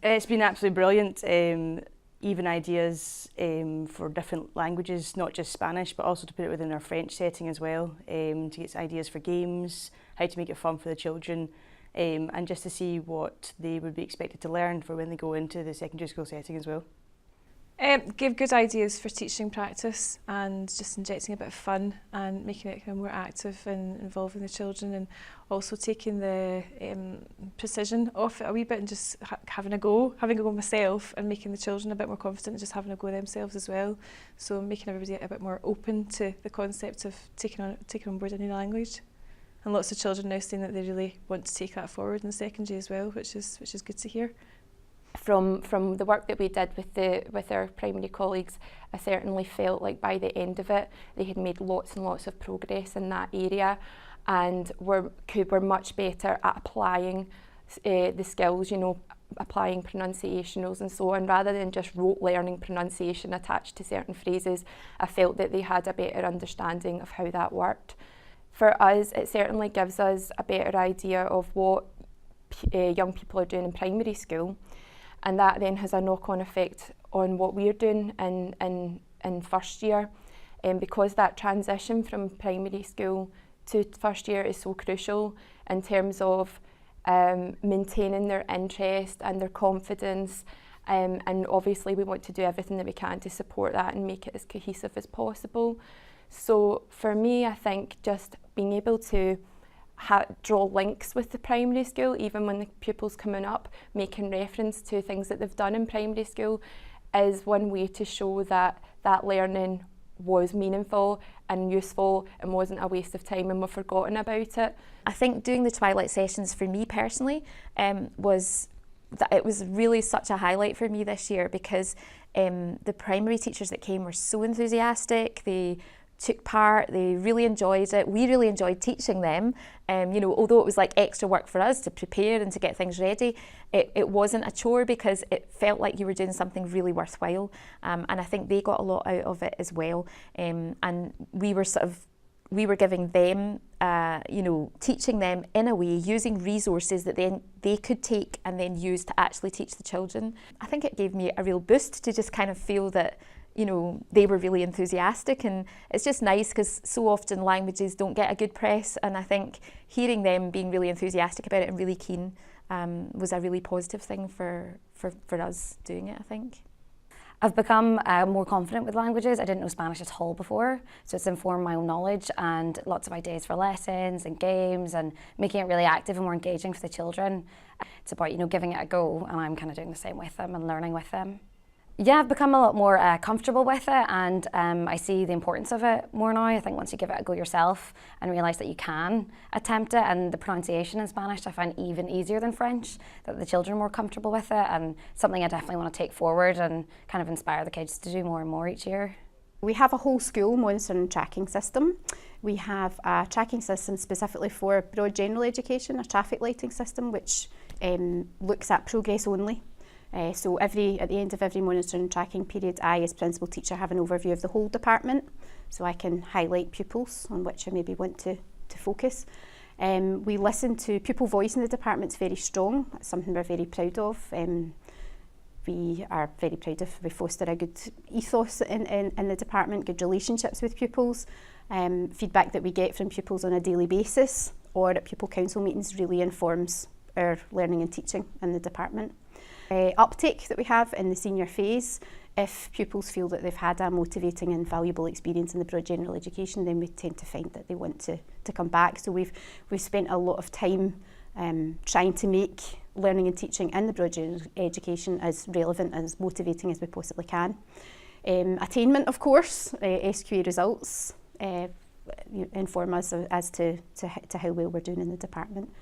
It's been absolutely brilliant. Even ideas for different languages, not just Spanish, but also to put it within our French setting as well, to get ideas for games, how to make it fun for the children, and just to see what they would be expected to learn for when they go into the secondary school setting as well. Give good ideas for teaching practice and just injecting a bit of fun and making it kind of more active and involving the children, and also taking the precision off it a wee bit and just having a go myself, and making the children a bit more confident and just having a go themselves as well. So making everybody a bit more open to the concept of taking on board a new language. And lots of children now saying that they really want to take that forward in the secondary as well, which is good to hear. From the work that we did with our primary colleagues, I certainly felt like by the end of it they had made lots and lots of progress in that area, and were much better at applying the skills, you know, applying pronunciationals and so on, rather than just rote learning pronunciation attached to certain phrases. I felt that they had a better understanding of how that worked. For us, it certainly gives us a better idea of what young people are doing in primary school. And that then has a knock-on effect on what we're doing in first year. Because that transition from primary school to first year is so crucial in terms of maintaining their interest and their confidence. And obviously we want to do everything that we can to support that and make it as cohesive as possible. So for me, I think just being able to draw links with the primary school, even when the pupils coming up, making reference to things that they've done in primary school, is one way to show that that learning was meaningful and useful and wasn't a waste of time and we've forgotten about it. I think doing the Twilight sessions for me personally it was really such a highlight for me this year, because the primary teachers that came were so enthusiastic. They took part, they really enjoyed it. We really enjoyed teaching them. You know, although it was like extra work for us to prepare and to get things ready, it wasn't a chore because it felt like you were doing something really worthwhile. And I think they got a lot out of it as well. And we were giving them, you know, teaching them in a way, using resources that then they could take and then use to actually teach the children. I think it gave me a real boost to just kind of feel that, you know, they were really enthusiastic, and it's just nice because so often languages don't get a good press, and I think hearing them being really enthusiastic about it and really keen was a really positive thing for us doing it, I think. I've become more confident with languages. I didn't know Spanish at all before, so it's informed my own knowledge and lots of ideas for lessons and games and making it really active and more engaging for the children. It's about, you know, giving it a go, and I'm kind of doing the same with them and learning with them. Yeah, I've become a lot more comfortable with it, and I see the importance of it more now. I think once you give it a go yourself and realise that you can attempt it, and the pronunciation in Spanish I find even easier than French, that the children are more comfortable with it, and something I definitely want to take forward and kind of inspire the kids to do more and more each year. We have a whole school monitoring and tracking system. We have a tracking system specifically for broad general education, a traffic lighting system which looks at progress only. So at the end of every monitoring and tracking period, I as principal teacher have an overview of the whole department, so I can highlight pupils on which I maybe want to focus. We listen to pupil voice in the department. It's very strong. It's something we're very proud of. We are very proud of. We foster a good ethos in the department, good relationships with pupils. Feedback that we get from pupils on a daily basis or at pupil council meetings really informs our learning and teaching in the department. Uptake that we have in the senior phase, if pupils feel that they've had a motivating and valuable experience in the broad general education, then we tend to find that they want to come back. So we've spent a lot of time trying to make learning and teaching in the broad general education as relevant and as motivating as we possibly can. Attainment, of course, SQA results inform us as to how well we're doing in the department.